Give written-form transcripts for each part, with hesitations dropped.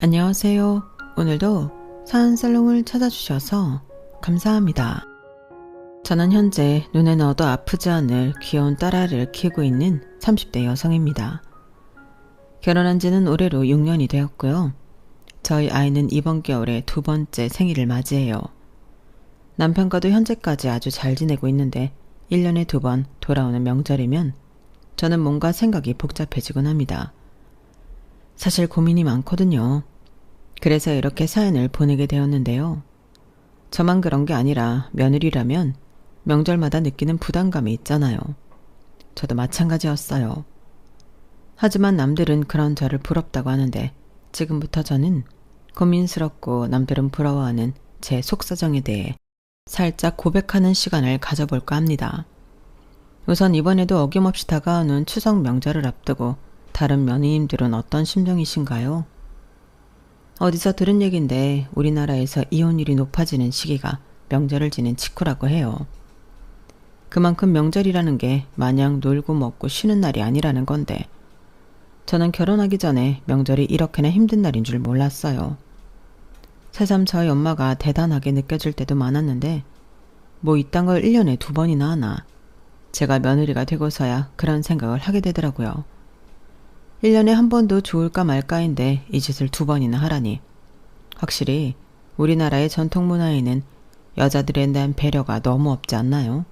안녕하세요. 오늘도 사은살롱을 찾아주셔서 감사합니다. 저는 현재 눈에 넣어도 아프지 않을 귀여운 딸아이를 키우고 있는 30대 여성입니다. 결혼한 지는 올해로 6년이 되었고요. 저희 아이는 이번 겨울에 2번째 생일을 맞이해요. 남편과도 현재까지 아주 잘 지내고 있는데 1년에 2번 돌아오는 명절이면 저는 뭔가 생각이 복잡해지곤 합니다. 사실 고민이 많거든요. 그래서 이렇게 사연을 보내게 되었는데요. 저만 그런 게 아니라 며느리라면 명절마다 느끼는 부담감이 있잖아요. 저도 마찬가지였어요. 하지만 남들은 그런 저를 부럽다고 하는데 지금부터 저는 고민스럽고 남들은 부러워하는 제 속사정에 대해 살짝 고백하는 시간을 가져볼까 합니다. 우선 이번에도 어김없이 다가오는 추석 명절을 앞두고 다른 며느님들은 어떤 심정이신가요? 어디서 들은 얘긴데 우리나라에서 이혼율이 높아지는 시기가 명절을 지낸 직후라고 해요. 그만큼 명절이라는 게 마냥 놀고 먹고 쉬는 날이 아니라는 건데 저는 결혼하기 전에 명절이 이렇게나 힘든 날인 줄 몰랐어요. 새삼 저희 엄마가 대단하게 느껴질 때도 많았는데 뭐 이딴 걸 1년에 2번이나 하나. 제가 며느리가 되고서야 그런 생각을 하게 되더라고요. 1년에 한 번도 좋을까 말까인데 이 짓을 2번이나 하라니. 확실히 우리나라의 전통 문화에는 여자들에 대한 배려가 너무 없지 않나요?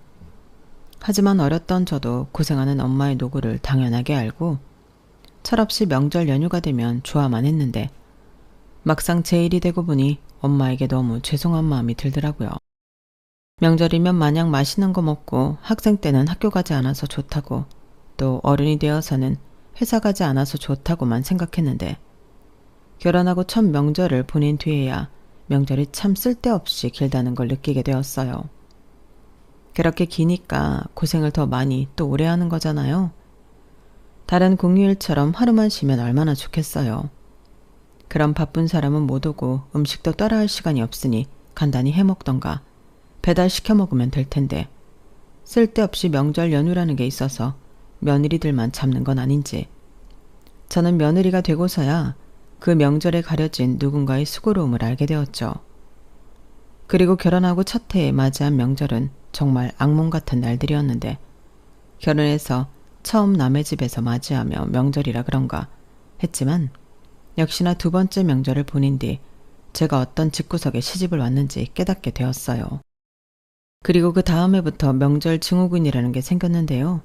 하지만 어렸던 저도 고생하는 엄마의 노고를 당연하게 알고 철없이 명절 연휴가 되면 좋아만 했는데 막상 제 일이 되고 보니 엄마에게 너무 죄송한 마음이 들더라고요. 명절이면 마냥 맛있는 거 먹고 학생 때는 학교 가지 않아서 좋다고 또 어른이 되어서는 회사 가지 않아서 좋다고만 생각했는데 결혼하고 첫 명절을 보낸 뒤에야 명절이 참 쓸데없이 길다는 걸 느끼게 되었어요. 그렇게 기니까 고생을 더 많이 또 오래 하는 거잖아요. 다른 공휴일처럼 하루만 쉬면 얼마나 좋겠어요. 그럼 바쁜 사람은 못 오고 음식도 따라할 시간이 없으니 간단히 해먹던가 배달시켜 먹으면 될 텐데 쓸데없이 명절 연휴라는 게 있어서 며느리들만 잡는 건 아닌지. 저는 며느리가 되고서야 그 명절에 가려진 누군가의 수고로움을 알게 되었죠. 그리고 결혼하고 첫 해에 맞이한 명절은 정말 악몽 같은 날들이었는데 결혼해서 처음 남의 집에서 맞이하며 명절이라 그런가 했지만 역시나 2번째 명절을 보낸 뒤 제가 어떤 집구석에 시집을 왔는지 깨닫게 되었어요. 그리고 그 다음 해부터 명절 증후군이라는 게 생겼는데요.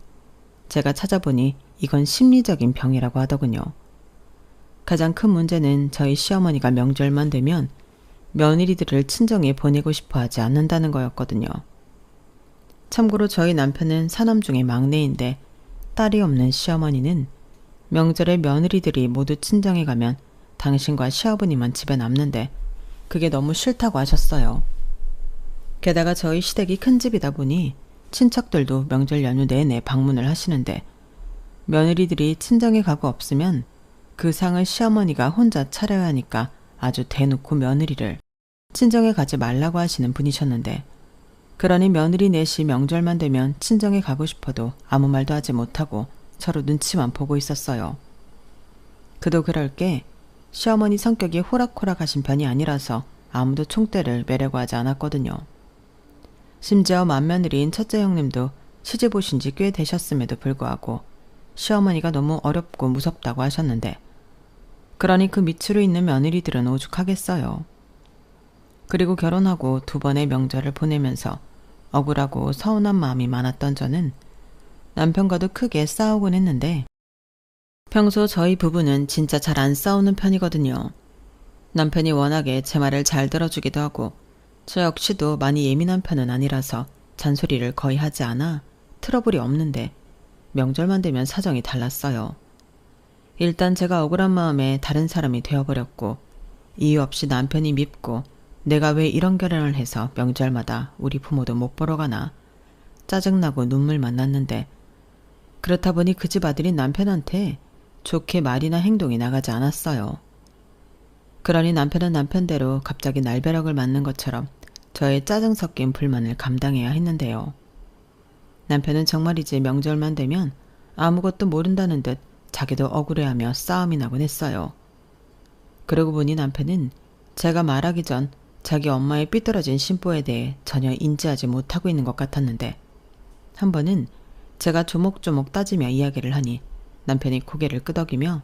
제가 찾아보니 이건 심리적인 병이라고 하더군요. 가장 큰 문제는 저희 시어머니가 명절만 되면 며느리들을 친정에 보내고 싶어 하지 않는다는 거였거든요. 참고로 저희 남편은 사남 중에 막내인데 딸이 없는 시어머니는 명절에 며느리들이 모두 친정에 가면 당신과 시아버님만 집에 남는데 그게 너무 싫다고 하셨어요. 게다가 저희 시댁이 큰 집이다 보니 친척들도 명절 연휴 내내 방문을 하시는데 며느리들이 친정에 가고 없으면 그 상을 시어머니가 혼자 차려야 하니까 아주 대놓고 며느리를 친정에 가지 말라고 하시는 분이셨는데 그러니 며느리 넷이 명절만 되면 친정에 가고 싶어도 아무 말도 하지 못하고 서로 눈치만 보고 있었어요. 그도 그럴 게 시어머니 성격이 호락호락하신 편이 아니라서 아무도 총대를 매려고 하지 않았거든요. 심지어 맏며느리인 첫째 형님도 시집 오신 지 꽤 되셨음에도 불구하고 시어머니가 너무 어렵고 무섭다고 하셨는데 그러니 그 밑으로 있는 며느리들은 오죽하겠어요. 그리고 결혼하고 2번의 명절을 보내면서 억울하고 서운한 마음이 많았던 저는 남편과도 크게 싸우곤 했는데 평소 저희 부부는 진짜 잘 안 싸우는 편이거든요. 남편이 워낙에 제 말을 잘 들어주기도 하고 저 역시도 많이 예민한 편은 아니라서 잔소리를 거의 하지 않아 트러블이 없는데 명절만 되면 사정이 달랐어요. 일단 제가 억울한 마음에 다른 사람이 되어버렸고 이유 없이 남편이 밉고 내가 왜 이런 결혼을 해서 명절마다 우리 부모도 못 보러 가나 짜증나고 눈물만 났는데 그렇다 보니 그 집 아들인 남편한테 좋게 말이나 행동이 나가지 않았어요. 그러니 남편은 남편대로 갑자기 날벼락을 맞는 것처럼 저의 짜증 섞인 불만을 감당해야 했는데요. 남편은 정말이지 명절만 되면 아무것도 모른다는 듯 자기도 억울해하며 싸움이 나곤 했어요. 그러고 보니 남편은 제가 말하기 전 자기 엄마의 삐뚤어진 심보에 대해 전혀 인지하지 못하고 있는 것 같았는데, 한 번은 제가 조목조목 따지며 이야기를 하니 남편이 고개를 끄덕이며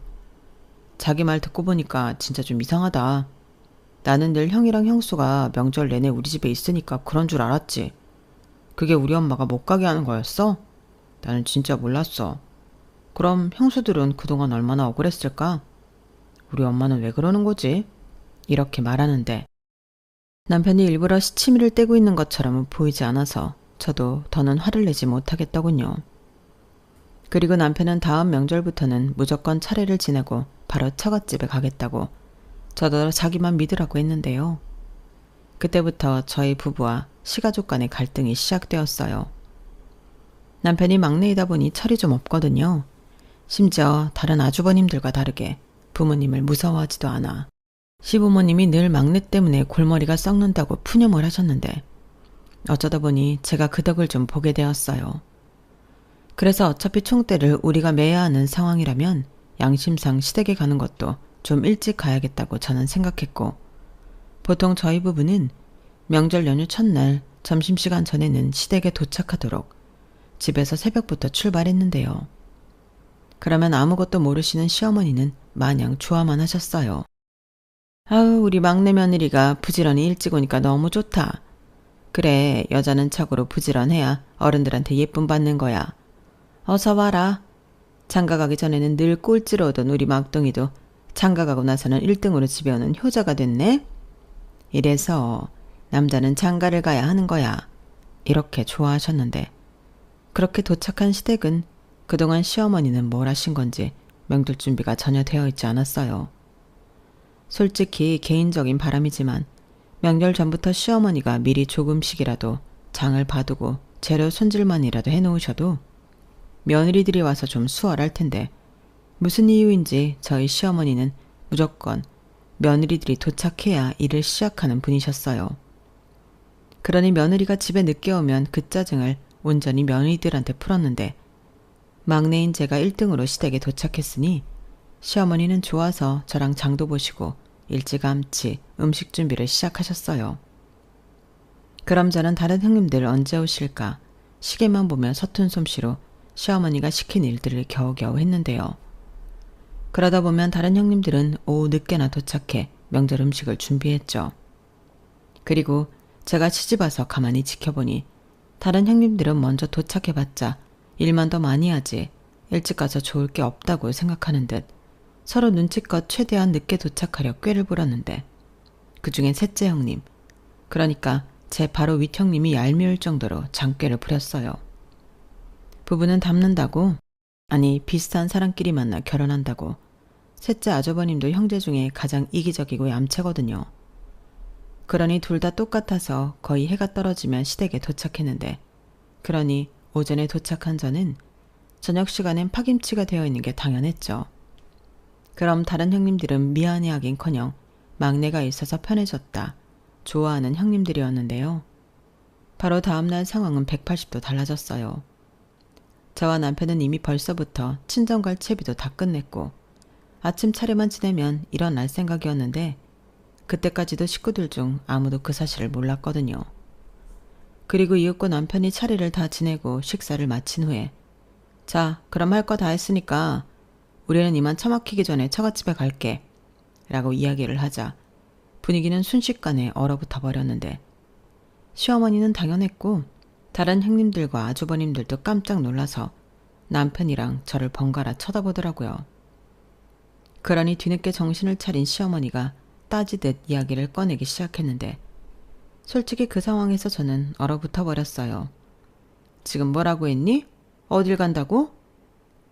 자기 말 듣고 보니까 진짜 좀 이상하다. 나는 늘 형이랑 형수가 명절 내내 우리 집에 있으니까 그런 줄 알았지. 그게 우리 엄마가 못 가게 하는 거였어? 나는 진짜 몰랐어. 그럼 형수들은 그동안 얼마나 억울했을까? 우리 엄마는 왜 그러는 거지? 이렇게 말하는데 남편이 일부러 시치미를 떼고 있는 것처럼은 보이지 않아서 저도 더는 화를 내지 못하겠더군요. 그리고 남편은 다음 명절부터는 무조건 차례를 지내고 바로 처갓집에 가겠다고 저도 자기만 믿으라고 했는데요. 그때부터 저희 부부와 시가족 간의 갈등이 시작되었어요. 남편이 막내이다 보니 철이 좀 없거든요. 심지어 다른 아주버님들과 다르게 부모님을 무서워하지도 않아. 시부모님이 늘 막내 때문에 골머리가 썩는다고 푸념을 하셨는데 어쩌다 보니 제가 그 덕을 좀 보게 되었어요. 그래서 어차피 총대를 우리가 매야 하는 상황이라면 양심상 시댁에 가는 것도 좀 일찍 가야겠다고 저는 생각했고, 보통 저희 부부는 명절 연휴 첫날 점심시간 전에는 시댁에 도착하도록 집에서 새벽부터 출발했는데요. 그러면 아무것도 모르시는 시어머니는 마냥 좋아만 하셨어요. 아우, 우리 막내 며느리가 부지런히 일찍 오니까 너무 좋다. 그래, 여자는 척으로 부지런해야 어른들한테 예쁨 받는 거야. 어서 와라. 장가가기 전에는 늘 꼴찌로 오던 우리 막둥이도 장가가고 나서는 1등으로 집에 오는 효자가 됐네. 이래서 남자는 장가를 가야 하는 거야. 이렇게 좋아하셨는데, 그렇게 도착한 시댁은 그동안 시어머니는 뭘 하신 건지 명절 준비가 전혀 되어 있지 않았어요. 솔직히 개인적인 바람이지만 명절 전부터 시어머니가 미리 조금씩이라도 장을 봐두고 재료 손질만이라도 해놓으셔도 며느리들이 와서 좀 수월할 텐데, 무슨 이유인지 저희 시어머니는 무조건 며느리들이 도착해야 일을 시작하는 분이셨어요. 그러니 며느리가 집에 늦게 오면 그 짜증을 온전히 며느리들한테 풀었는데, 막내인 제가 1등으로 시댁에 도착했으니 시어머니는 좋아서 저랑 장도 보시고 일찌감치 음식 준비를 시작하셨어요. 그럼 저는 다른 형님들 언제 오실까 시계만 보며 서툰 솜씨로 시어머니가 시킨 일들을 겨우겨우 했는데요. 그러다 보면 다른 형님들은 오후 늦게나 도착해 명절 음식을 준비했죠. 그리고 제가 시집와서 가만히 지켜보니 다른 형님들은 먼저 도착해봤자 일만 더 많이 하지 일찍 가서 좋을 게 없다고 생각하는 듯 서로 눈치껏 최대한 늦게 도착하려 꾀를 부렸는데, 그중엔 셋째 형님, 그러니까 제 바로 윗 형님이 얄미울 정도로 장꾀를 부렸어요. 부부는 닮는다고, 아니 비슷한 사람끼리 만나 결혼한다고 셋째 아주버님도 형제 중에 가장 이기적이고 얌체거든요. 그러니 둘 다 똑같아서 거의 해가 떨어지면 시댁에 도착했는데, 그러니 오전에 도착한 저는 저녁 시간엔 파김치가 되어 있는 게 당연했죠. 그럼 다른 형님들은 미안해하긴커녕 막내가 있어서 편해졌다, 좋아하는 형님들이었는데요. 바로 다음날 상황은 180도 달라졌어요. 저와 남편은 이미 벌써부터 친정갈 채비도 다 끝냈고 아침 차례만 지내면 일어날 생각이었는데, 그때까지도 식구들 중 아무도 그 사실을 몰랐거든요. 그리고 이윽고 남편이 차례를 다 지내고 식사를 마친 후에 자, 그럼 할 거 다 했으니까 우리는 이만 차 막히기 전에 처갓집에 갈게 라고 이야기를 하자 분위기는 순식간에 얼어붙어 버렸는데, 시어머니는 당연했고 다른 형님들과 아주버님들도 깜짝 놀라서 남편이랑 저를 번갈아 쳐다보더라고요. 그러니 뒤늦게 정신을 차린 시어머니가 따지듯 이야기를 꺼내기 시작했는데, 솔직히 그 상황에서 저는 얼어붙어 버렸어요. 지금 뭐라고 했니? 어딜 간다고?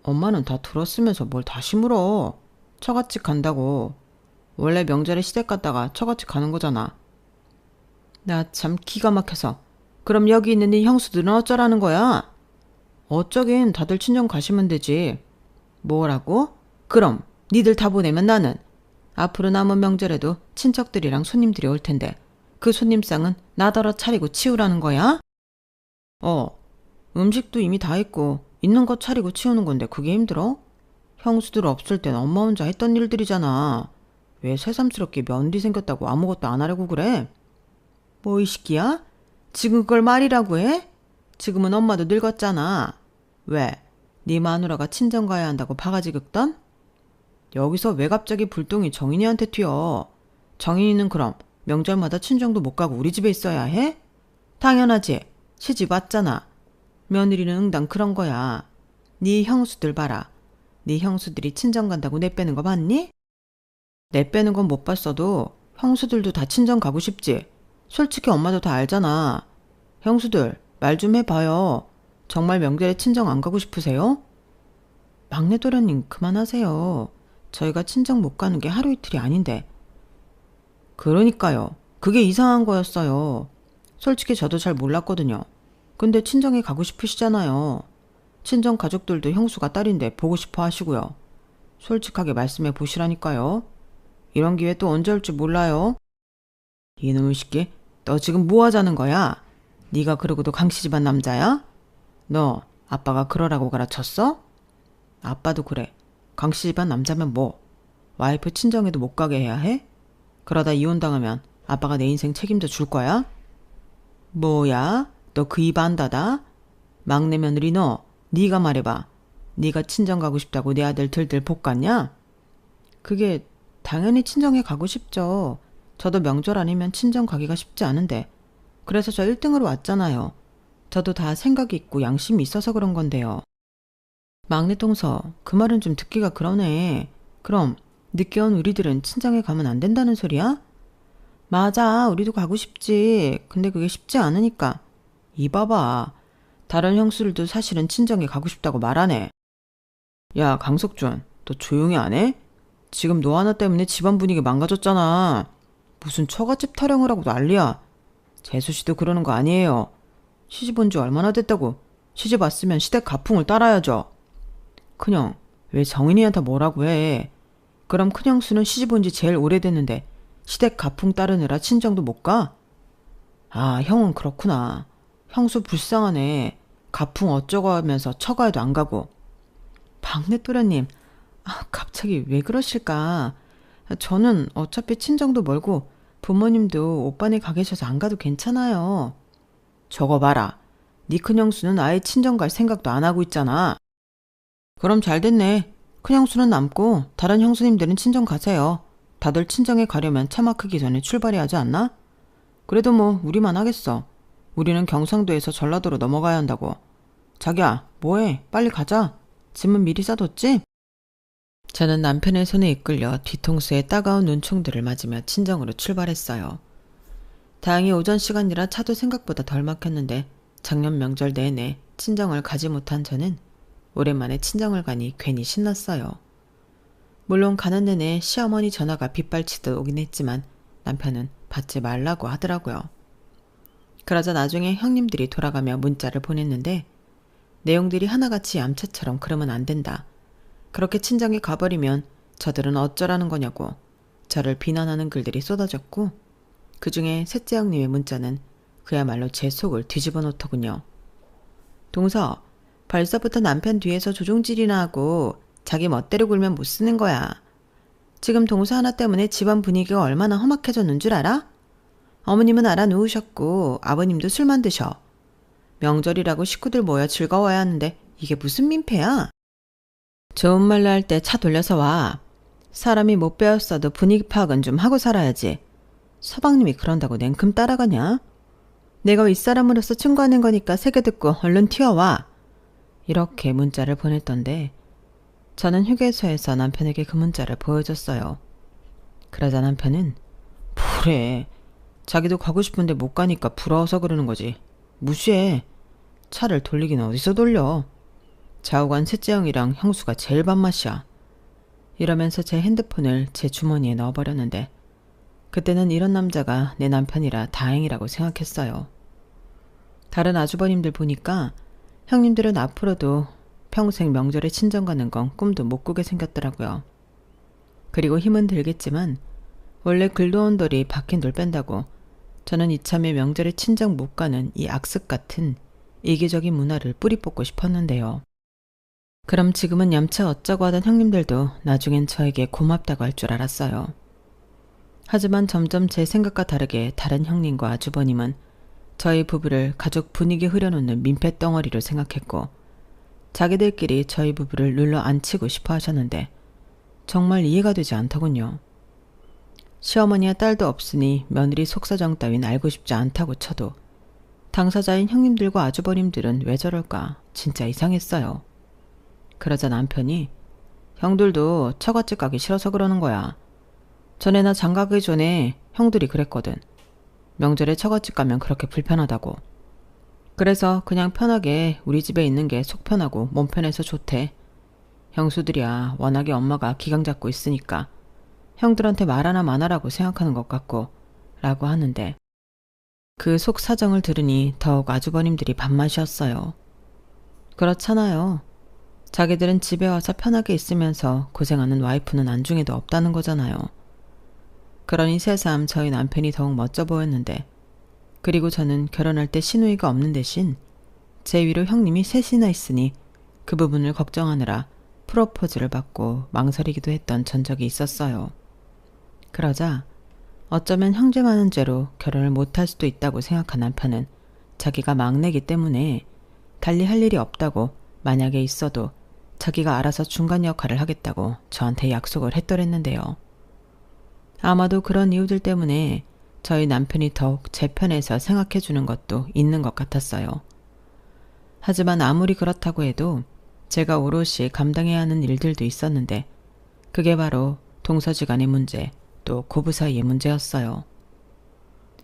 엄마는 다 들었으면서 뭘 다시 물어. 처갓집 간다고. 원래 명절에 시댁 갔다가 처갓집 가는 거잖아. 나 참 기가 막혀서. 그럼 여기 있는 네 형수들은 어쩌라는 거야? 어쩌긴 다들 친정 가시면 되지. 뭐라고? 그럼 니들 다 보내면 나는 앞으로 남은 명절에도 친척들이랑 손님들이 올 텐데 그 손님상은 나더러 차리고 치우라는 거야? 음식도 이미 다 했고 있는 거 차리고 치우는 건데 그게 힘들어? 형수들 없을 땐 엄마 혼자 했던 일들이잖아. 왜 새삼스럽게 며느리 생겼다고 아무것도 안 하려고 그래? 뭐 이 시끼야? 지금 그걸 말이라고 해? 지금은 엄마도 늙었잖아. 왜? 네 마누라가 친정 가야 한다고 바가지 긁던? 여기서 왜 갑자기 불똥이 정인이한테 튀어? 정인이는 그럼 명절마다 친정도 못 가고 우리 집에 있어야 해? 당연하지. 시집 왔잖아. 며느리는 응당 그런 거야. 네 형수들 봐라. 네 형수들이 친정 간다고 내빼는 거 봤니? 내빼는 건 못 봤어도 형수들도 다 친정 가고 싶지. 솔직히 엄마도 다 알잖아. 형수들 말 좀 해봐요. 정말 명절에 친정 안 가고 싶으세요? 막내 도련님 그만하세요. 저희가 친정 못 가는 게 하루 이틀이 아닌데. 그러니까요. 그게 이상한 거였어요. 솔직히 저도 잘 몰랐거든요. 근데 친정에 가고 싶으시잖아요. 친정 가족들도 형수가 딸인데 보고 싶어 하시고요. 솔직하게 말씀해 보시라니까요. 이런 기회 또 언제 올지 몰라요. 이놈의 새끼, 너 지금 뭐 하자는 거야? 네가 그러고도 강씨 집안 남자야? 너 아빠가 그러라고 가르쳤어? 아빠도 그래. 강씨 집안 남자면 뭐? 와이프 친정에도 못 가게 해야 해? 그러다 이혼당하면 아빠가 내 인생 책임져 줄 거야? 뭐야? 너 그 입 안 닫아? 막내 며느리 너, 네가 말해봐. 네가 친정 가고 싶다고 내 아들 들들 볶았냐? 그게 당연히 친정에 가고 싶죠. 저도 명절 아니면 친정 가기가 쉽지 않은데. 그래서 저 1등으로 왔잖아요. 저도 다 생각이 있고 양심이 있어서 그런 건데요. 막내 동서, 그 말은 좀 듣기가 그러네. 그럼 늦게 온 우리들은 친정에 가면 안 된다는 소리야? 맞아, 우리도 가고 싶지. 근데 그게 쉽지 않으니까. 이 봐봐. 다른 형수들도 사실은 친정에 가고 싶다고 말하네. 야, 강석준, 너 조용히 안 해? 지금 너 하나 때문에 집안 분위기 망가졌잖아. 무슨 처갓집 타령을 하고 난리야. 재수씨도 그러는 거 아니에요. 시집 온 지 얼마나 됐다고. 시집 왔으면 시댁 가풍을 따라야죠. 그냥 왜 정인이한테 뭐라고 해. 그럼 큰형수는 시집 온 지 제일 오래됐는데 시댁 가풍 따르느라 친정도 못 가? 아, 형은 그렇구나. 형수 불쌍하네. 가풍 어쩌고 하면서 처가에도 안 가고. 막내 또라님, 갑자기 왜 그러실까? 저는 어차피 친정도 멀고 부모님도 오빠네 가 계셔서 안 가도 괜찮아요. 저거 봐라. 네 큰형수는 아예 친정 갈 생각도 안 하고 있잖아. 그럼 잘 됐네. 큰형수는 남고 다른 형수님들은 친정 가세요. 다들 친정에 가려면 차 막히기 전에 출발해야 하지 않나? 그래도 뭐 우리만 하겠어. 우리는 경상도에서 전라도로 넘어가야 한다고. 자기야, 뭐해? 빨리 가자. 짐은 미리 싸뒀지? 저는 남편의 손에 이끌려 뒤통수에 따가운 눈총들을 맞으며 친정으로 출발했어요. 다행히 오전 시간이라 차도 생각보다 덜 막혔는데 작년 명절 내내 친정을 가지 못한 저는 오랜만에 친정을 가니 괜히 신났어요. 물론 가는 내내 시어머니 전화가 빗발치듯 오긴 했지만 남편은 받지 말라고 하더라고요. 그러자 나중에 형님들이 돌아가며 문자를 보냈는데 내용들이 하나같이 얌체처럼 그러면 안 된다. 그렇게 친정에 가버리면 저들은 어쩌라는 거냐고 저를 비난하는 글들이 쏟아졌고 그중에 셋째 형님의 문자는 그야말로 제 속을 뒤집어 놓더군요. 동서, 벌써부터 남편 뒤에서 조종질이나 하고 자기 멋대로 굴면 못 쓰는 거야. 지금 동서 하나 때문에 집안 분위기가 얼마나 험악해졌는 줄 알아? 어머님은 알아 누우셨고 아버님도 술만 드셔. 명절이라고 식구들 모여 즐거워야 하는데 이게 무슨 민폐야? 좋은 말로 할 때 차 돌려서 와. 사람이 못 배웠어도 분위기 파악은 좀 하고 살아야지. 서방님이 그런다고 냉큼 따라가냐? 내가 윗사람으로서 충고하는 거니까 새겨 듣고 얼른 튀어와. 이렇게 문자를 보냈던데 저는 휴게소에서 남편에게 그 문자를 보여줬어요. 그러자 남편은 뭐래. 자기도 가고 싶은데 못 가니까 부러워서 그러는 거지. 무시해. 차를 돌리긴 어디서 돌려. 좌우간 셋째 형이랑 형수가 제일 밥맛이야. 이러면서 제 핸드폰을 제 주머니에 넣어버렸는데 그때는 이런 남자가 내 남편이라 다행이라고 생각했어요. 다른 아주버님들 보니까 형님들은 앞으로도 평생 명절에 친정 가는 건 꿈도 못 꾸게 생겼더라고요. 그리고 힘은 들겠지만 원래 글러온 돌이 박힌 돌 뺀다고 저는 이참에 명절에 친정 못 가는 이 악습 같은 이기적인 문화를 뿌리 뽑고 싶었는데요. 그럼 지금은 얌체 어쩌고 하던 형님들도 나중엔 저에게 고맙다고 할 줄 알았어요. 하지만 점점 제 생각과 다르게 다른 형님과 아주버님은 저희 부부를 가족 분위기 흐려놓는 민폐덩어리로 생각했고 자기들끼리 저희 부부를 눌러 앉히고 싶어 하셨는데 정말 이해가 되지 않더군요. 시어머니와 딸도 없으니 며느리 속사정 따윈 알고 싶지 않다고 쳐도 당사자인 형님들과 아주버님들은 왜 저럴까 진짜 이상했어요. 그러자 남편이 형들도 처갓집 가기 싫어서 그러는 거야. 전에 나 장가가기 전에 형들이 그랬거든. 명절에 처갓집 가면 그렇게 불편하다고. 그래서 그냥 편하게 우리 집에 있는 게 속 편하고 몸 편해서 좋대. 형수들이야 워낙에 엄마가 기강 잡고 있으니까 형들한테 말 하나 마나라고 생각하는 것 같고 라고 하는데 그 속 사정을 들으니 더욱 아주버님들이 밥맛이었어요. 그렇잖아요. 자기들은 집에 와서 편하게 있으면서 고생하는 와이프는 안중에도 없다는 거잖아요. 그러니 새삼 저희 남편이 더욱 멋져 보였는데 그리고 저는 결혼할 때 시누이가 없는 대신 제 위로 형님이 셋이나 있으니 그 부분을 걱정하느라 프로포즈를 받고 망설이기도 했던 전적이 있었어요. 그러자 어쩌면 형제 많은 죄로 결혼을 못할 수도 있다고 생각한 남편은 자기가 막내기 때문에 달리 할 일이 없다고 만약에 있어도 자기가 알아서 중간 역할을 하겠다고 저한테 약속을 했더랬는데요. 아마도 그런 이유들 때문에 저희 남편이 더욱 제 편에서 생각해 주는 것도 있는 것 같았어요. 하지만 아무리 그렇다고 해도 제가 오롯이 감당해야 하는 일들도 있었는데 그게 바로 동서지간의 문제 또 고부 사이의 문제였어요.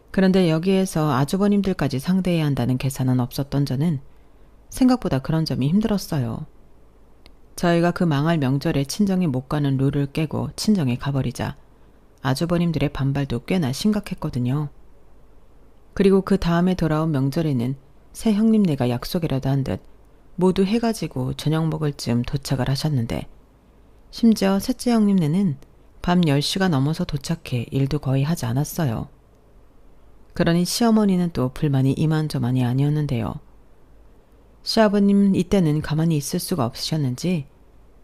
그런데 여기에서 아주버님들까지 상대해야 한다는 계산은 없었던 저는 생각보다 그런 점이 힘들었어요. 저희가 그 망할 명절에 친정에 못 가는 룰을 깨고 친정에 가버리자 아주버님들의 반발도 꽤나 심각했거든요. 그리고 그 다음에 돌아온 명절에는 새 형님네가 약속이라도 한 듯 모두 해가지고 저녁 먹을 즈음 도착을 하셨는데 심지어 셋째 형님네는 밤 10시가 넘어서 도착해 일도 거의 하지 않았어요. 그러니 시어머니는 또 불만이 이만저만이 아니었는데요. 시아버님 이때는 가만히 있을 수가 없으셨는지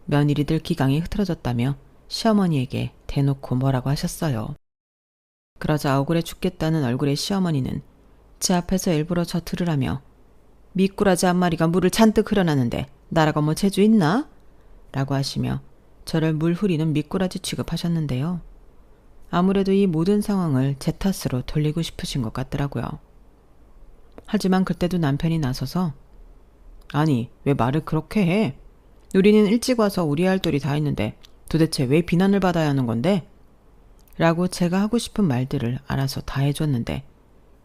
며느리들 기강이 흐트러졌다며 시어머니에게 대놓고 뭐라고 하셨어요. 그러자 억울해 죽겠다는 얼굴의 시어머니는 제 앞에서 일부러 저 들으라며 미꾸라지 한 마리가 물을 잔뜩 흐려놨는데 나라고 뭐 재주 있나? 라고 하시며 저를 물 흐리는 미꾸라지 취급하셨는데요. 아무래도 이 모든 상황을 제 탓으로 돌리고 싶으신 것 같더라고요. 하지만 그때도 남편이 나서서 아니 왜 말을 그렇게 해? 우리는 일찍 와서 우리 할 돌이 다 있는데 도대체 왜 비난을 받아야 하는 건데? 라고 제가 하고 싶은 말들을 알아서 다 해줬는데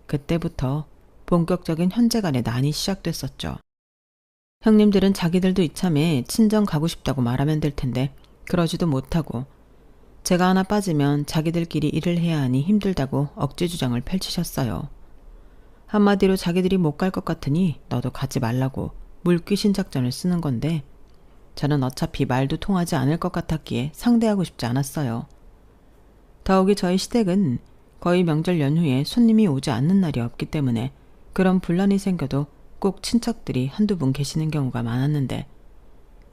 그때부터 본격적인 형제간의 난이 시작됐었죠. 형님들은 자기들도 이참에 친정 가고 싶다고 말하면 될 텐데 그러지도 못하고 제가 하나 빠지면 자기들끼리 일을 해야 하니 힘들다고 억지 주장을 펼치셨어요. 한마디로 자기들이 못 갈 것 같으니 너도 가지 말라고 물귀신 작전을 쓰는 건데 저는 어차피 말도 통하지 않을 것 같았기에 상대하고 싶지 않았어요. 더욱이 저희 시댁은 거의 명절 연휴에 손님이 오지 않는 날이 없기 때문에 그런 분란이 생겨도 꼭 친척들이 한두 분 계시는 경우가 많았는데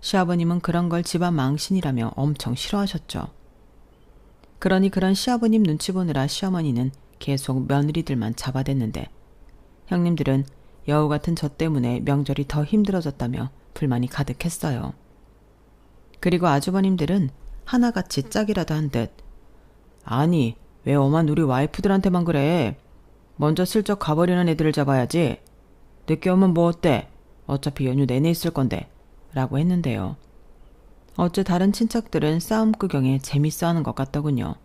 시아버님은 그런 걸 집안 망신이라며 엄청 싫어하셨죠. 그러니 그런 시아버님 눈치 보느라 시어머니는 계속 며느리들만 잡아댔는데 형님들은 여우 같은 저 때문에 명절이 더 힘들어졌다며 불만이 가득했어요. 그리고 아주버님들은 하나같이 짝이라도 한 듯 아니 왜 엄한 우리 와이프들한테만 그래? 먼저 슬쩍 가버리는 애들을 잡아야지. 늦게 오면 뭐 어때? 어차피 연휴 내내 있을 건데 라고 했는데요. 어째 다른 친척들은 싸움 구경에 재밌어하는 것 같더군요.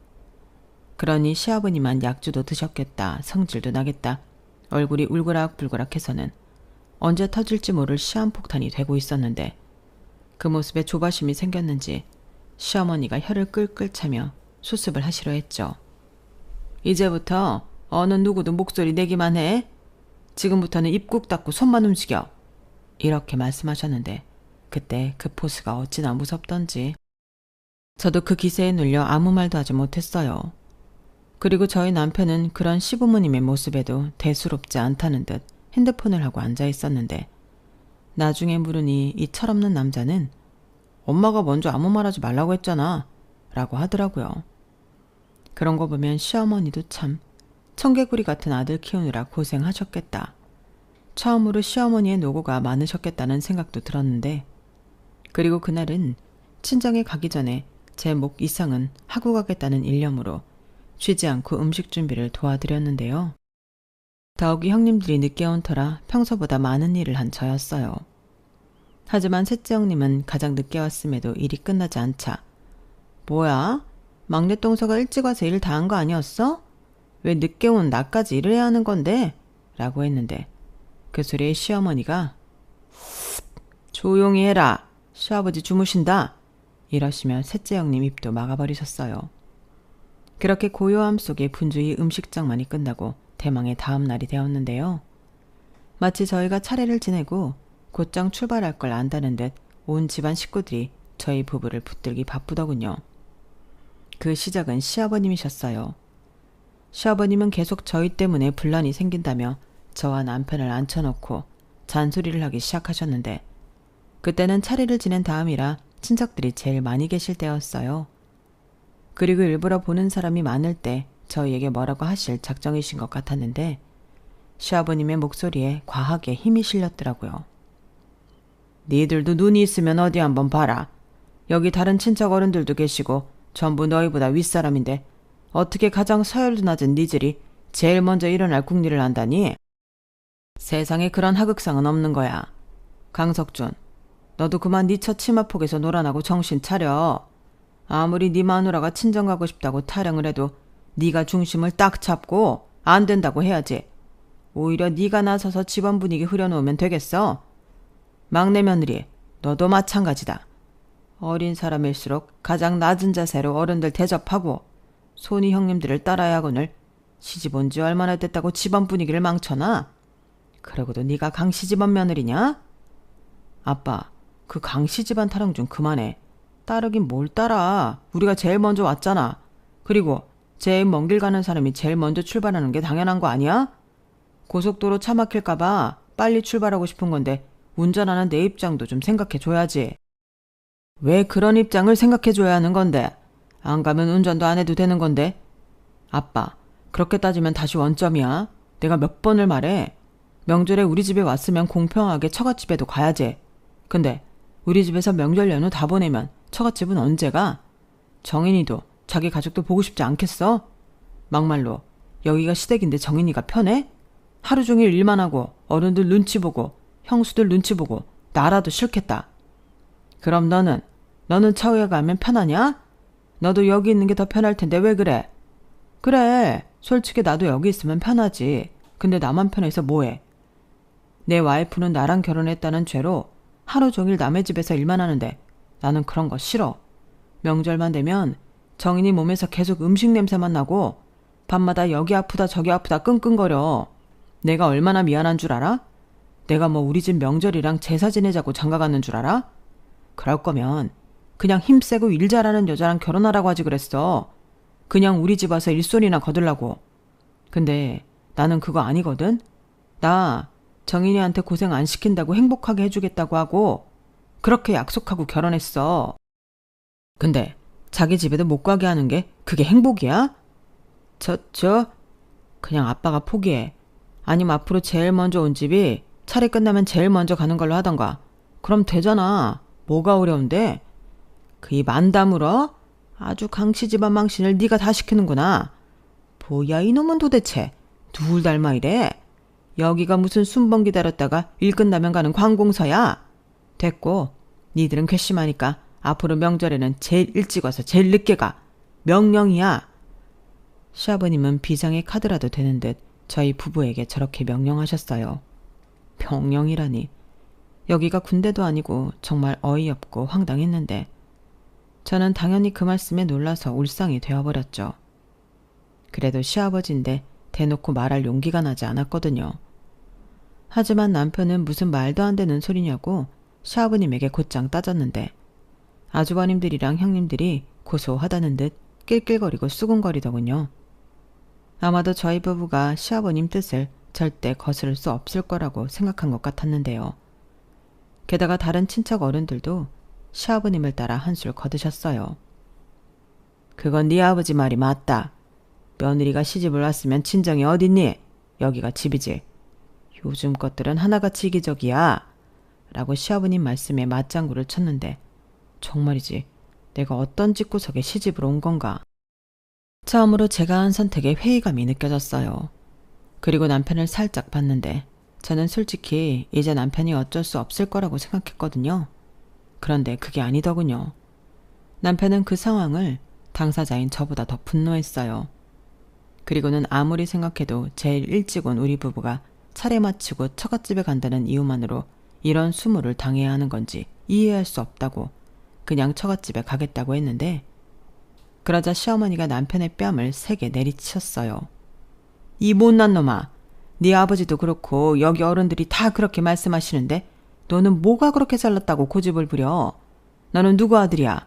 그러니 시아버님만 약주도 드셨겠다 성질도 나겠다 얼굴이 울그락불그락해서는 언제 터질지 모를 시한폭탄이 되고 있었는데 그 모습에 조바심이 생겼는지 시어머니가 혀를 끌끌 차며 수습을 하시려 했죠. 이제부터 어느 누구도 목소리 내기만 해. 지금부터는 입 꾹 닫고 손만 움직여. 이렇게 말씀하셨는데 그때 그 포스가 어찌나 무섭던지 저도 그 기세에 눌려 아무 말도 하지 못했어요. 그리고 저희 남편은 그런 시부모님의 모습에도 대수롭지 않다는 듯 핸드폰을 하고 앉아 있었는데 나중에 물으니 이 철없는 남자는 엄마가 먼저 아무 말하지 말라고 했잖아 라고 하더라고요. 그런 거 보면 시어머니도 참 청개구리 같은 아들 키우느라 고생하셨겠다. 처음으로 시어머니의 노고가 많으셨겠다는 생각도 들었는데, 그리고 그날은 친정에 가기 전에 제 목 이상은 하고 가겠다는 일념으로 쉬지 않고 음식 준비를 도와드렸는데요. 더욱이 형님들이 늦게 온 터라 평소보다 많은 일을 한 저였어요. 하지만 셋째 형님은 가장 늦게 왔음에도 일이 끝나지 않자 뭐야? 막내 동서가 일찍 와서 일 다 한 거 아니었어? 왜 늦게 온 나까지 일을 해야 하는 건데? 라고 했는데 그 소리에 시어머니가 조용히 해라. 시아버지 주무신다. 이러시며 셋째 형님 입도 막아버리셨어요. 그렇게 고요함 속에 분주히 음식장만이 끝나고 대망의 다음 날이 되었는데요. 마치 저희가 차례를 지내고 곧장 출발할 걸 안다는 듯 온 집안 식구들이 저희 부부를 붙들기 바쁘더군요. 그 시작은 시아버님이셨어요. 시아버님은 계속 저희 때문에 분란이 생긴다며 저와 남편을 앉혀놓고 잔소리를 하기 시작하셨는데 그때는 차례를 지낸 다음이라 친척들이 제일 많이 계실 때였어요. 그리고 일부러 보는 사람이 많을 때 저희에게 뭐라고 하실 작정이신 것 같았는데 시아버님의 목소리에 과하게 힘이 실렸더라고요. 니들도 눈이 있으면 어디 한번 봐라. 여기 다른 친척 어른들도 계시고 전부 너희보다 윗사람인데 어떻게 가장 서열도 낮은 니들이 제일 먼저 일어날 궁리를 한다니? 세상에 그런 하극상은 없는 거야. 강석준, 너도 그만 네 처 치마폭에서 놀아나고 정신 차려. 아무리 네 마누라가 친정 가고 싶다고 타령을 해도 네가 중심을 딱 잡고 안 된다고 해야지. 오히려 네가 나서서 집안 분위기 흐려놓으면 되겠어. 막내 며느리, 너도 마찬가지다. 어린 사람일수록 가장 낮은 자세로 어른들 대접하고 손이 형님들을 따라야 하거늘 시집 온 지 얼마나 됐다고 집안 분위기를 망쳐놔? 그러고도 네가 강씨 집안 며느리냐? 아빠, 그 강씨 집안 타령 좀 그만해. 따르긴 뭘 따라. 우리가 제일 먼저 왔잖아. 그리고 제일 먼 길 가는 사람이 제일 먼저 출발하는 게 당연한 거 아니야? 고속도로 차 막힐까봐 빨리 출발하고 싶은 건데 운전하는 내 입장도 좀 생각해줘야지. 왜 그런 입장을 생각해줘야 하는 건데? 안 가면 운전도 안 해도 되는 건데? 아빠, 그렇게 따지면 다시 원점이야. 내가 몇 번을 말해. 명절에 우리 집에 왔으면 공평하게 처갓집에도 가야지. 근데 우리 집에서 명절 연휴 다 보내면 처갓집은 언제 가? 정인이도 자기 가족도 보고 싶지 않겠어? 막말로 여기가 시댁인데 정인이가 편해? 하루 종일 일만 하고 어른들 눈치 보고 형수들 눈치 보고 나라도 싫겠다. 그럼 너는 차후에 가면 편하냐? 너도 여기 있는 게 더 편할 텐데 왜 그래? 그래, 솔직히 나도 여기 있으면 편하지. 근데 나만 편해서 뭐해? 내 와이프는 나랑 결혼했다는 죄로 하루 종일 남의 집에서 일만 하는데 나는 그런 거 싫어. 명절만 되면 정인이 몸에서 계속 음식 냄새만 나고 밤마다 여기 아프다 저기 아프다 끙끙거려. 내가 얼마나 미안한 줄 알아? 내가 뭐 우리 집 명절이랑 제사 지내자고 장가가는 줄 알아? 그럴 거면 그냥 힘세고 일 잘하는 여자랑 결혼하라고 하지 그랬어. 그냥 우리 집 와서 일손이나 거들라고. 근데 나는 그거 아니거든. 나 정인이한테 고생 안 시킨다고 행복하게 해주겠다고 하고 그렇게 약속하고 결혼했어. 근데 자기 집에도 못 가게 하는 게 그게 행복이야? 그냥 아빠가 포기해. 아니면 앞으로 제일 먼저 온 집이 차례 끝나면 제일 먼저 가는 걸로 하던가. 그럼 되잖아. 뭐가 어려운데? 그 입 안 다물어? 아주 강씨 집안 망신을 네가 다 시키는구나. 뭐야 이놈은 도대체 누굴 닮아 이래? 여기가 무슨 순번 기다렸다가 일 끝나면 가는 관공서야? 됐고 니들은 괘씸하니까 앞으로 명절에는 제일 일찍 와서 제일 늦게 가. 명령이야. 시아버님은 비상의 카드라도 되는 듯 저희 부부에게 저렇게 명령하셨어요. 명령이라니. 여기가 군대도 아니고 정말 어이없고 황당했는데 저는 당연히 그 말씀에 놀라서 울상이 되어버렸죠. 그래도 시아버지인데 대놓고 말할 용기가 나지 않았거든요. 하지만 남편은 무슨 말도 안 되는 소리냐고 시아버님에게 곧장 따졌는데 아주버님들이랑 형님들이 고소하다는 듯 낄낄거리고 수군거리더군요. 아마도 저희 부부가 시아버님 뜻을 절대 거스를 수 없을 거라고 생각한 것 같았는데요. 게다가 다른 친척 어른들도 시아버님을 따라 한술 거두셨어요. 그건 네 아버지 말이 맞다. 며느리가 시집을 왔으면 친정이 어딨니? 여기가 집이지. 요즘 것들은 하나같이 이기적이야. 라고 시아버님 말씀에 맞장구를 쳤는데 정말이지 내가 어떤 집구석에 시집을 온 건가. 처음으로 제가 한 선택에 회의감이 느껴졌어요. 그리고 남편을 살짝 봤는데 저는 솔직히 이제 남편이 어쩔 수 없을 거라고 생각했거든요. 그런데 그게 아니더군요. 남편은 그 상황을 당사자인 저보다 더 분노했어요. 그리고는 아무리 생각해도 제일 일찍 온 우리 부부가 차례 마치고 처갓집에 간다는 이유만으로 이런 수모를 당해야 하는 건지 이해할 수 없다고 그냥 처갓집에 가겠다고 했는데 그러자 시어머니가 남편의 뺨을 세게 내리치셨어요. 이 못난 놈아, 네 아버지도 그렇고 여기 어른들이 다 그렇게 말씀하시는데 너는 뭐가 그렇게 잘났다고 고집을 부려? 너는 누구 아들이야?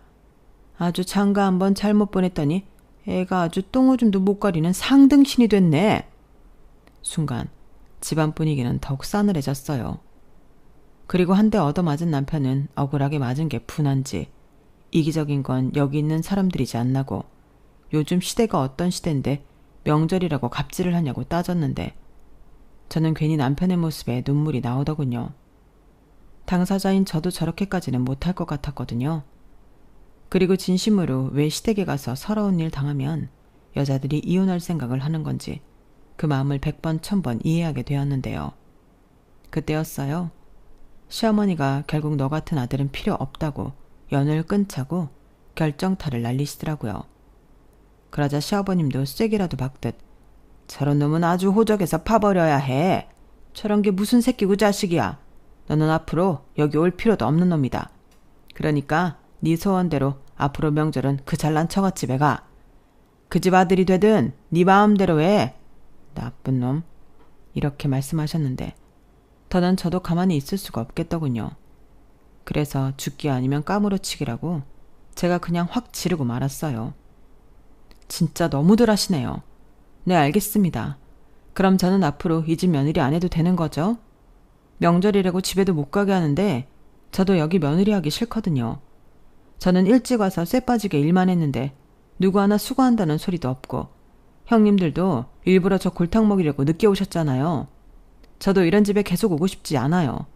아주 장가 한번 잘못 보냈더니 애가 아주 똥오줌도 못 가리는 상등신이 됐네. 순간 집안 분위기는 더욱 싸늘해졌어요. 그리고 한 대 얻어맞은 남편은 억울하게 맞은 게 분한지 이기적인 건 여기 있는 사람들이지 않나고 요즘 시대가 어떤 시대인데 명절이라고 갑질을 하냐고 따졌는데 저는 괜히 남편의 모습에 눈물이 나오더군요. 당사자인 저도 저렇게까지는 못할 것 같았거든요. 그리고 진심으로 왜 시댁에 가서 서러운 일 당하면 여자들이 이혼할 생각을 하는 건지 그 마음을 100번 1000번 이해하게 되었는데요. 그때였어요. 시어머니가 결국 너 같은 아들은 필요 없다고 연을 끊자고 결정타를 날리시더라고요. 그러자 시아버님도 쐐기라도 박듯 저런 놈은 아주 호적에서 파버려야 해. 저런 게 무슨 새끼고 자식이야. 너는 앞으로 여기 올 필요도 없는 놈이다. 그러니까 네 소원대로 앞으로 명절은 그 잘난 처갓집에 가. 그 집 아들이 되든 네 마음대로 해. 나쁜 놈. 이렇게 말씀하셨는데 더는 저도 가만히 있을 수가 없겠더군요. 그래서 죽기 아니면 까무러치기라고 제가 그냥 확 지르고 말았어요. 진짜 너무들 하시네요. 네, 알겠습니다. 그럼 저는 앞으로 이 집 며느리 안 해도 되는 거죠? 명절이라고 집에도 못 가게 하는데 저도 여기 며느리 하기 싫거든요. 저는 일찍 와서 쇠 빠지게 일만 했는데 누구 하나 수고한다는 소리도 없고 형님들도 일부러 저 골탕 먹이려고 늦게 오셨잖아요. 저도 이런 집에 계속 오고 싶지 않아요.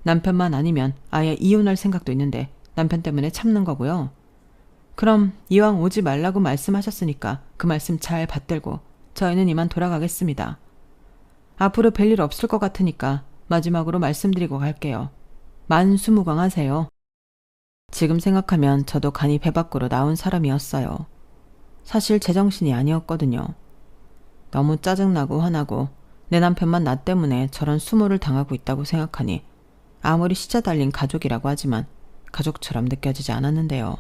남편만 아니면 아예 이혼할 생각도 있는데 남편 때문에 참는 거고요. 그럼 이왕 오지 말라고 말씀하셨으니까 그 말씀 잘 받들고 저희는 이만 돌아가겠습니다. 앞으로 별일 없을 것 같으니까 마지막으로 말씀드리고 갈게요. 만수무강하세요. 지금 생각하면 저도 간이 배 밖으로 나온 사람이었어요. 사실 제정신이 아니었거든요. 너무 짜증나고 화나고 내 남편만 나 때문에 저런 수모를 당하고 있다고 생각하니 아무리 시자 달린 가족이라고 하지만 가족처럼 느껴지지 않았는데요.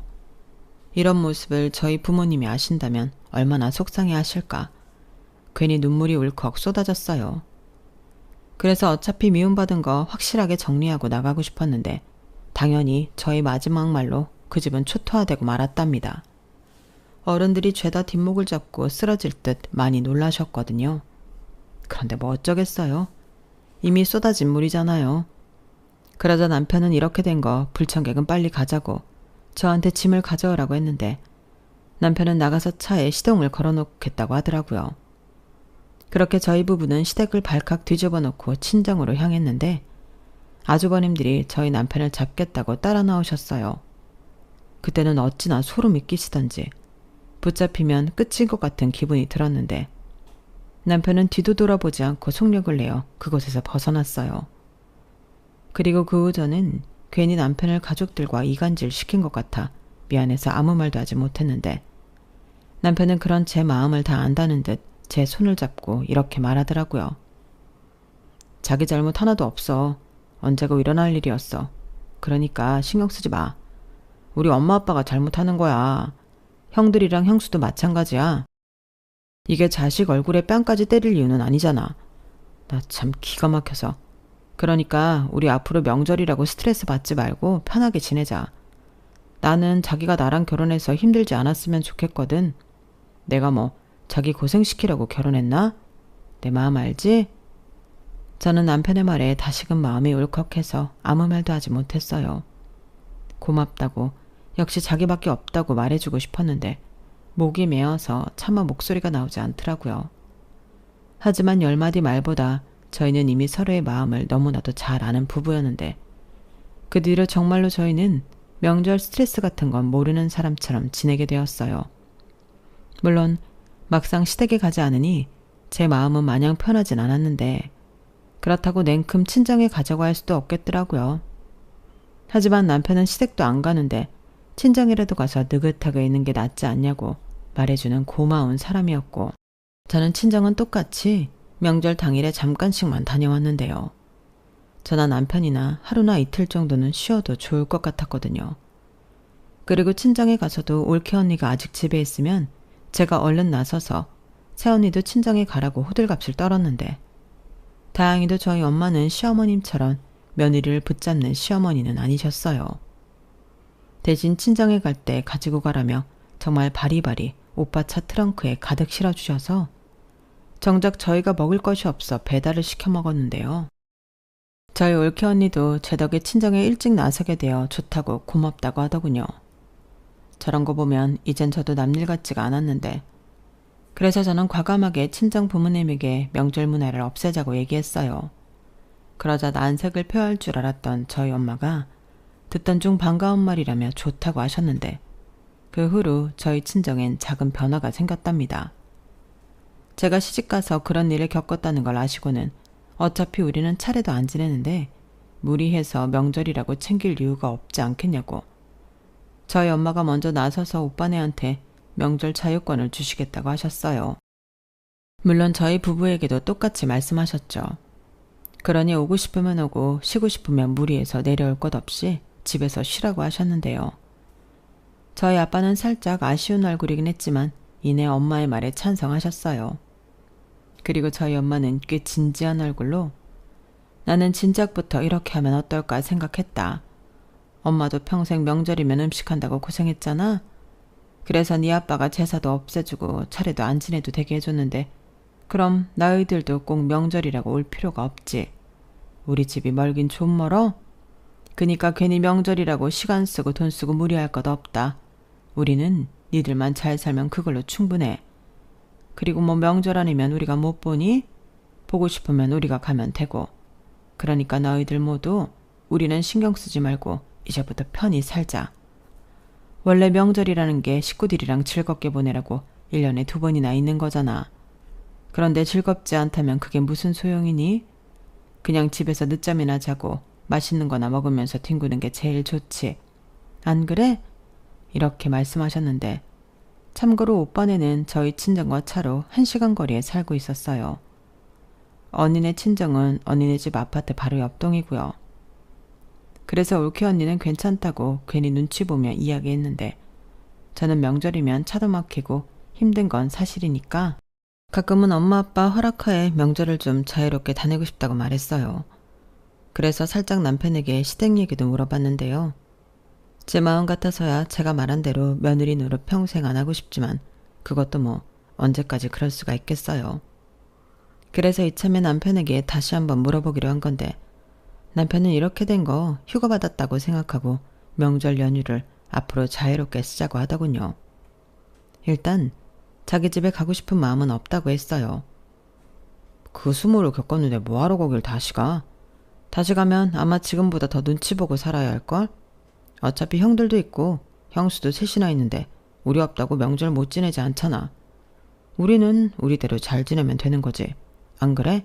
이런 모습을 저희 부모님이 아신다면 얼마나 속상해 하실까. 괜히 눈물이 울컥 쏟아졌어요. 그래서 어차피 미움받은 거 확실하게 정리하고 나가고 싶었는데 당연히 저희 마지막 말로 그 집은 초토화되고 말았답니다. 어른들이 죄다 뒷목을 잡고 쓰러질 듯 많이 놀라셨거든요. 그런데 뭐 어쩌겠어요. 이미 쏟아진 물이잖아요. 그러자 남편은 이렇게 된 거 불청객은 빨리 가자고 저한테 짐을 가져오라고 했는데 남편은 나가서 차에 시동을 걸어놓겠다고 하더라고요. 그렇게 저희 부부는 시댁을 발칵 뒤집어 놓고 친정으로 향했는데 아주버님들이 저희 남편을 잡겠다고 따라 나오셨어요. 그때는 어찌나 소름이 끼치던지 붙잡히면 끝인 것 같은 기분이 들었는데 남편은 뒤도 돌아보지 않고 속력을 내어 그곳에서 벗어났어요. 그리고 그 후 저는 괜히 남편을 가족들과 이간질 시킨 것 같아 미안해서 아무 말도 하지 못했는데 남편은 그런 제 마음을 다 안다는 듯 제 손을 잡고 이렇게 말하더라고요. 자기 잘못 하나도 없어. 언제고 일어날 일이었어. 그러니까 신경 쓰지 마. 우리 엄마 아빠가 잘못하는 거야. 형들이랑 형수도 마찬가지야. 이게 자식 얼굴에 뺨까지 때릴 이유는 아니잖아. 나 참 기가 막혀서. 그러니까 우리 앞으로 명절이라고 스트레스 받지 말고 편하게 지내자. 나는 자기가 나랑 결혼해서 힘들지 않았으면 좋겠거든. 내가 뭐 자기 고생시키려고 결혼했나? 내 마음 알지? 저는 남편의 말에 다시금 마음이 울컥해서 아무 말도 하지 못했어요. 고맙다고 역시 자기밖에 없다고 말해주고 싶었는데 목이 메어서 차마 목소리가 나오지 않더라고요. 하지만 10마디 말보다 저희는 이미 서로의 마음을 너무나도 잘 아는 부부였는데 그 뒤로 정말로 저희는 명절 스트레스 같은 건 모르는 사람처럼 지내게 되었어요. 물론 막상 시댁에 가지 않으니 제 마음은 마냥 편하진 않았는데 그렇다고 냉큼 친정에 가자고 할 수도 없겠더라고요. 하지만 남편은 시댁도 안 가는데 친정이라도 가서 느긋하게 있는 게 낫지 않냐고 말해주는 고마운 사람이었고 저는 친정은 똑같이 명절 당일에 잠깐씩만 다녀왔는데요. 저나 남편이나 하루나 이틀 정도는 쉬어도 좋을 것 같았거든요. 그리고 친정에 가서도 올케 언니가 아직 집에 있으면 제가 얼른 나서서 새언니도 친정에 가라고 호들갑을 떨었는데 다행히도 저희 엄마는 시어머님처럼 며느리를 붙잡는 시어머니는 아니셨어요. 대신 친정에 갈 때 가지고 가라며 정말 바리바리 오빠 차 트렁크에 가득 실어주셔서 정작 저희가 먹을 것이 없어 배달을 시켜 먹었는데요. 저희 올케 언니도 제 덕에 친정에 일찍 나서게 되어 좋다고 고맙다고 하더군요. 저런 거 보면 이젠 저도 남일 같지가 않았는데 그래서 저는 과감하게 친정 부모님에게 명절 문화를 없애자고 얘기했어요. 그러자 난색을 표할 줄 알았던 저희 엄마가 듣던 중 반가운 말이라며 좋다고 하셨는데 그 후로 저희 친정엔 작은 변화가 생겼답니다. 제가 시집가서 그런 일을 겪었다는 걸 아시고는 어차피 우리는 차례도 안 지내는데 무리해서 명절이라고 챙길 이유가 없지 않겠냐고 저희 엄마가 먼저 나서서 오빠네한테 명절 자유권을 주시겠다고 하셨어요. 물론 저희 부부에게도 똑같이 말씀하셨죠. 그러니 오고 싶으면 오고 쉬고 싶으면 무리해서 내려올 것 없이 집에서 쉬라고 하셨는데요. 저희 아빠는 살짝 아쉬운 얼굴이긴 했지만 이내 엄마의 말에 찬성하셨어요. 그리고 저희 엄마는 꽤 진지한 얼굴로 나는 진작부터 이렇게 하면 어떨까 생각했다. 엄마도 평생 명절이면 음식한다고 고생했잖아. 그래서 네 아빠가 제사도 없애주고 차례도 안 지내도 되게 해줬는데 그럼 너희들도 꼭 명절이라고 올 필요가 없지. 우리 집이 멀긴 좀 멀어? 그니까 괜히 명절이라고 시간 쓰고 돈 쓰고 무리할 것 없다. 우리는 니들만 잘 살면 그걸로 충분해. 그리고 뭐 명절 아니면 우리가 못 보니? 보고 싶으면 우리가 가면 되고. 그러니까 너희들 모두 우리는 신경 쓰지 말고 이제부터 편히 살자. 원래 명절이라는 게 식구들이랑 즐겁게 보내라고 1년에 2번이나 있는 거잖아. 그런데 즐겁지 않다면 그게 무슨 소용이니? 그냥 집에서 늦잠이나 자고 맛있는 거나 먹으면서 뒹구는 게 제일 좋지. 안 그래? 이렇게 말씀하셨는데 참고로 오빠네는 저희 친정과 차로 1시간 거리에 살고 있었어요. 언니네 친정은 언니네 집 아파트 바로 옆동이고요. 그래서 올케 언니는 괜찮다고 괜히 눈치 보며 이야기했는데 저는 명절이면 차도 막히고 힘든 건 사실이니까 가끔은 엄마 아빠 허락하에 명절을 좀 자유롭게 다니고 싶다고 말했어요. 그래서 살짝 남편에게 시댁 얘기도 물어봤는데요. 제 마음 같아서야 제가 말한 대로 며느리 노릇 평생 안 하고 싶지만 그것도 뭐 언제까지 그럴 수가 있겠어요. 그래서 이참에 남편에게 다시 한번 물어보기로 한 건데 남편은 이렇게 된 거 휴가 받았다고 생각하고 명절 연휴를 앞으로 자유롭게 쓰자고 하더군요. 일단 자기 집에 가고 싶은 마음은 없다고 했어요. 그 수모를 겪었는데 뭐하러 거길 다시 가? 다시 가면 아마 지금보다 더 눈치 보고 살아야 할걸? 어차피 형들도 있고 형수도 셋이나 있는데 우리 없다고 명절 못 지내지 않잖아. 우리는 우리대로 잘 지내면 되는 거지. 안 그래?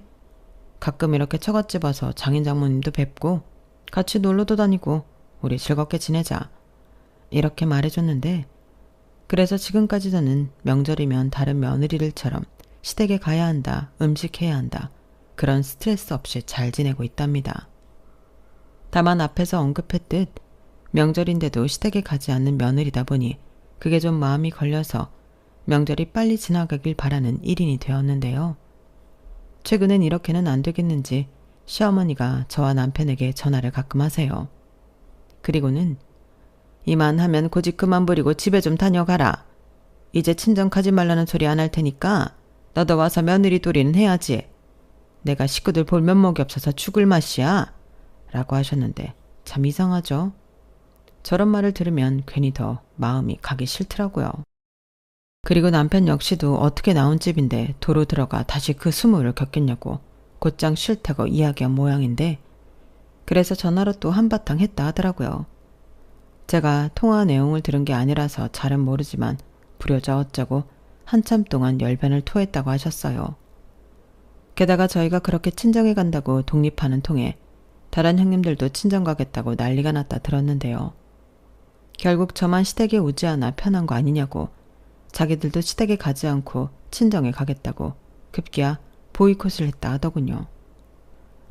가끔 이렇게 처갓집 와서 장인 장모님도 뵙고 같이 놀러도 다니고 우리 즐겁게 지내자. 이렇게 말해줬는데 그래서 지금까지 저는 명절이면 다른 며느리들처럼 시댁에 가야 한다, 음식해야 한다. 그런 스트레스 없이 잘 지내고 있답니다. 다만 앞에서 언급했듯 명절인데도 시댁에 가지 않는 며느리다 보니 그게 좀 마음이 걸려서 명절이 빨리 지나가길 바라는 1인이 되었는데요. 최근엔 이렇게는 안 되겠는지 시어머니가 저와 남편에게 전화를 가끔 하세요. 그리고는 이만하면 고집 그만 부리고 집에 좀 다녀가라. 이제 친정 가지 말라는 소리 안 할 테니까 너도 와서 며느리 도리는 해야지. 내가 식구들 볼 면목이 없어서 죽을 맛이야. 라고 하셨는데 참 이상하죠? 저런 말을 들으면 괜히 더 마음이 가기 싫더라고요. 그리고 남편 역시도 어떻게 나온 집인데 도로 들어가 다시 그 수모를 겪겠냐고 곧장 싫다고 이야기한 모양인데 그래서 전화로 또 한바탕 했다 하더라고요. 제가 통화 내용을 들은 게 아니라서 잘은 모르지만 불효자 어쩌고 한참 동안 열변을 토했다고 하셨어요. 게다가 저희가 그렇게 친정에 간다고 독립하는 통에 다른 형님들도 친정 가겠다고 난리가 났다 들었는데요. 결국 저만 시댁에 오지 않아 편한 거 아니냐고 자기들도 시댁에 가지 않고 친정에 가겠다고 급기야 보이콧을 했다 하더군요.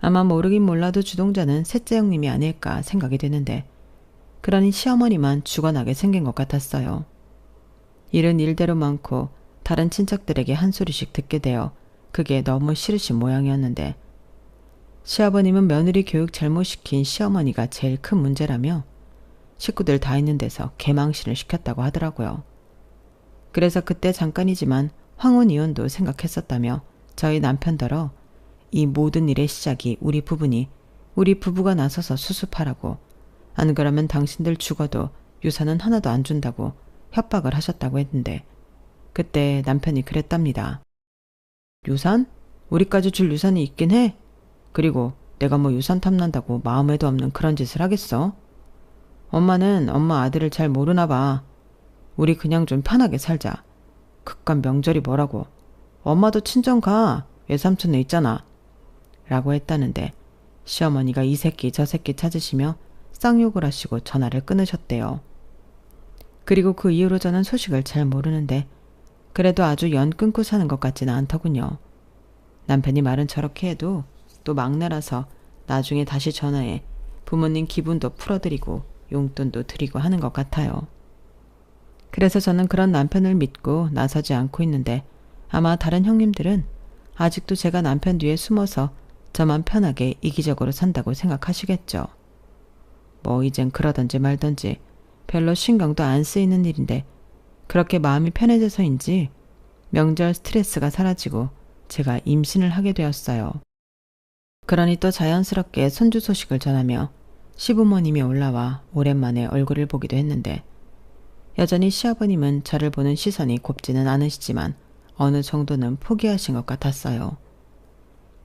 아마 모르긴 몰라도 주동자는 셋째 형님이 아닐까 생각이 되는데 그러니 시어머니만 죽어나게 생긴 것 같았어요. 일은 일대로 많고 다른 친척들에게 한 소리씩 듣게 되어 그게 너무 싫으신 모양이었는데 시아버님은 며느리 교육 잘못시킨 시어머니가 제일 큰 문제라며 식구들 다 있는 데서 개망신을 시켰다고 하더라고요. 그래서 그때 잠깐이지만 황혼 이혼도 생각했었다며 저희 남편더러 이 모든 일의 시작이 우리 부부가 나서서 수습하라고 안 그러면 당신들 죽어도 유산은 하나도 안 준다고 협박을 하셨다고 했는데 그때 남편이 그랬답니다. 유산? 우리까지 줄 유산이 있긴 해? 그리고 내가 뭐 유산 탐난다고 마음에도 없는 그런 짓을 하겠어? 엄마는 엄마 아들을 잘 모르나 봐. 우리 그냥 좀 편하게 살자. 그깟 명절이 뭐라고. 엄마도 친정 가. 외삼촌네 있잖아. 라고 했다는데 시어머니가 이 새끼 저 새끼 찾으시며 쌍욕을 하시고 전화를 끊으셨대요. 그리고 그 이후로 저는 소식을 잘 모르는데 그래도 아주 연 끊고 사는 것 같지는 않더군요. 남편이 말은 저렇게 해도 또 막내라서 나중에 다시 전화해 부모님 기분도 풀어드리고 용돈도 드리고 하는 것 같아요. 그래서 저는 그런 남편을 믿고 나서지 않고 있는데 아마 다른 형님들은 아직도 제가 남편 뒤에 숨어서 저만 편하게 이기적으로 산다고 생각하시겠죠. 뭐 이젠 그러던지 말던지 별로 신경도 안 쓰이는 일인데 그렇게 마음이 편해져서인지 명절 스트레스가 사라지고 제가 임신을 하게 되었어요. 그러니 또 자연스럽게 손주 소식을 전하며 시부모님이 올라와 오랜만에 얼굴을 보기도 했는데 여전히 시아버님은 저를 보는 시선이 곱지는 않으시지만 어느 정도는 포기하신 것 같았어요.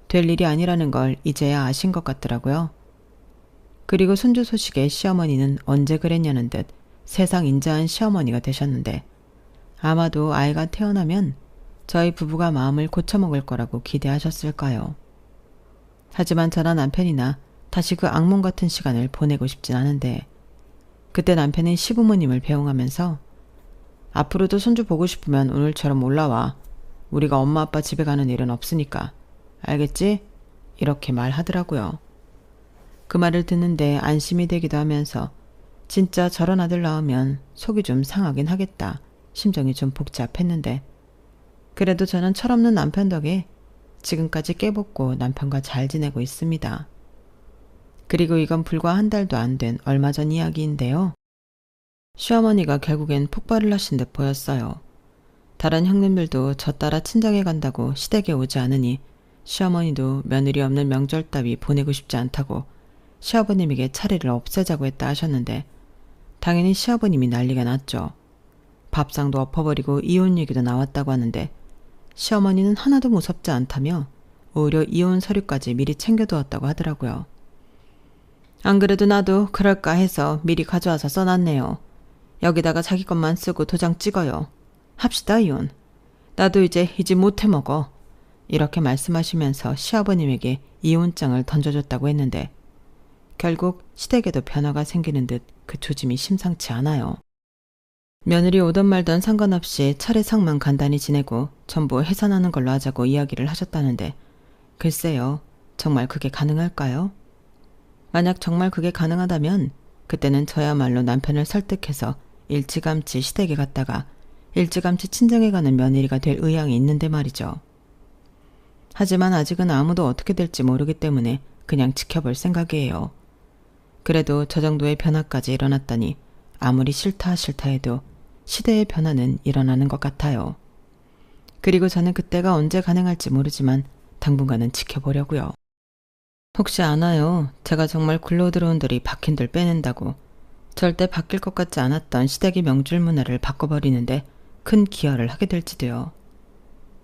될 일이 아니라는 걸 이제야 아신 것 같더라고요. 그리고 손주 소식에 시어머니는 언제 그랬냐는 듯 세상 인자한 시어머니가 되셨는데 아마도 아이가 태어나면 저희 부부가 마음을 고쳐먹을 거라고 기대하셨을까요? 하지만 저나 남편이나 다시 그 악몽 같은 시간을 보내고 싶진 않은데 그때 남편은 시부모님을 배웅하면서 앞으로도 손주 보고 싶으면 오늘처럼 올라와. 우리가 엄마 아빠 집에 가는 일은 없으니까. 알겠지? 이렇게 말하더라고요. 그 말을 듣는데 안심이 되기도 하면서 진짜 저런 아들 낳으면 속이 좀 상하긴 하겠다. 심정이 좀 복잡했는데 그래도 저는 철없는 남편 덕에 지금까지 깨벗고 남편과 잘 지내고 있습니다. 그리고 이건 불과 한 달도 안 된 얼마 전 이야기인데요. 시어머니가 결국엔 폭발을 하신 듯 보였어요. 다른 형님들도 저 따라 친정에 간다고 시댁에 오지 않으니 시어머니도 며느리 없는 명절 따위 보내고 싶지 않다고 시아버님에게 차례를 없애자고 했다 하셨는데 당연히 시아버님이 난리가 났죠. 밥상도 엎어버리고 이혼 얘기도 나왔다고 하는데 시어머니는 하나도 무섭지 않다며 오히려 이혼 서류까지 미리 챙겨두었다고 하더라고요. 안 그래도 나도 그럴까 해서 미리 가져와서 써놨네요. 여기다가 자기 것만 쓰고 도장 찍어요. 합시다 이혼. 나도 이제 이 집 못해 먹어. 이렇게 말씀하시면서 시아버님에게 이혼장을 던져줬다고 했는데 결국 시댁에도 변화가 생기는 듯 그 조짐이 심상치 않아요. 며느리 오던 말던 상관없이 차례상만 간단히 지내고 전부 해산하는 걸로 하자고 이야기를 하셨다는데 글쎄요. 정말 그게 가능할까요? 만약 정말 그게 가능하다면 그때는 저야말로 남편을 설득해서 일찌감치 시댁에 갔다가 일찌감치 친정에 가는 며느리가 될 의향이 있는데 말이죠. 하지만 아직은 아무도 어떻게 될지 모르기 때문에 그냥 지켜볼 생각이에요. 그래도 저 정도의 변화까지 일어났다니 아무리 싫다 해도 시대의 변화는 일어나는 것 같아요. 그리고 저는 그때가 언제 가능할지 모르지만 당분간은 지켜보려고요. 혹시 아나요? 제가 정말 굴러 들어온 들이 박힌들 빼낸다고 절대 바뀔 것 같지 않았던 시댁의 명절 문화를 바꿔버리는데 큰 기여를 하게 될지도요.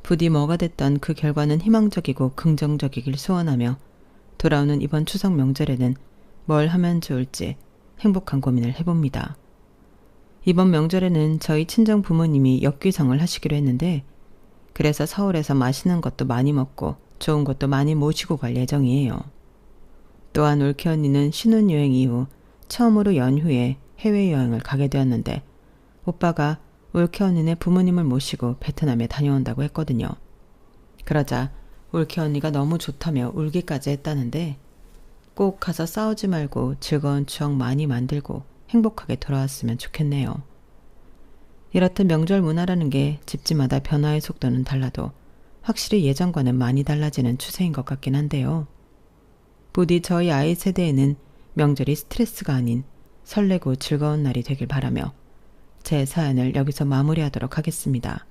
부디 뭐가 됐던 그 결과는 희망적이고 긍정적이길 소원하며 돌아오는 이번 추석 명절에는 뭘 하면 좋을지 행복한 고민을 해봅니다. 이번 명절에는 저희 친정 부모님이 역귀성을 하시기로 했는데 그래서 서울에서 맛있는 것도 많이 먹고 좋은 것도 많이 모시고 갈 예정이에요. 또한 올케 언니는 신혼여행 이후 처음으로 연휴에 해외여행을 가게 되었는데 오빠가 올케 언니네 부모님을 모시고 베트남에 다녀온다고 했거든요. 그러자 올케 언니가 너무 좋다며 울기까지 했다는데 꼭 가서 싸우지 말고 즐거운 추억 많이 만들고 행복하게 돌아왔으면 좋겠네요. 이렇듯 명절 문화라는 게 집집마다 변화의 속도는 달라도 확실히 예전과는 많이 달라지는 추세인 것 같긴 한데요. 부디 저희 아이 세대에는 명절이 스트레스가 아닌 설레고 즐거운 날이 되길 바라며 제 사연을 여기서 마무리하도록 하겠습니다.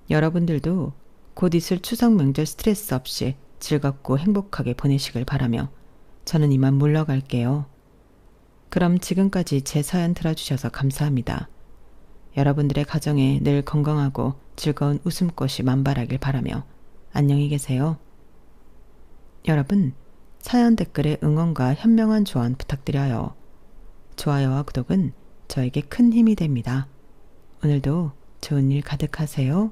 여러분들도 곧 있을 추석 명절 스트레스 없이 즐겁고 행복하게 보내시길 바라며 저는 이만 물러갈게요. 그럼 지금까지 제 사연 들어주셔서 감사합니다. 여러분들의 가정에 늘 건강하고 즐거운 웃음꽃이 만발하길 바라며 안녕히 계세요. 여러분, 사연 댓글에 응원과 현명한 조언 부탁드려요. 좋아요와 구독은 저에게 큰 힘이 됩니다. 오늘도 좋은 일 가득하세요.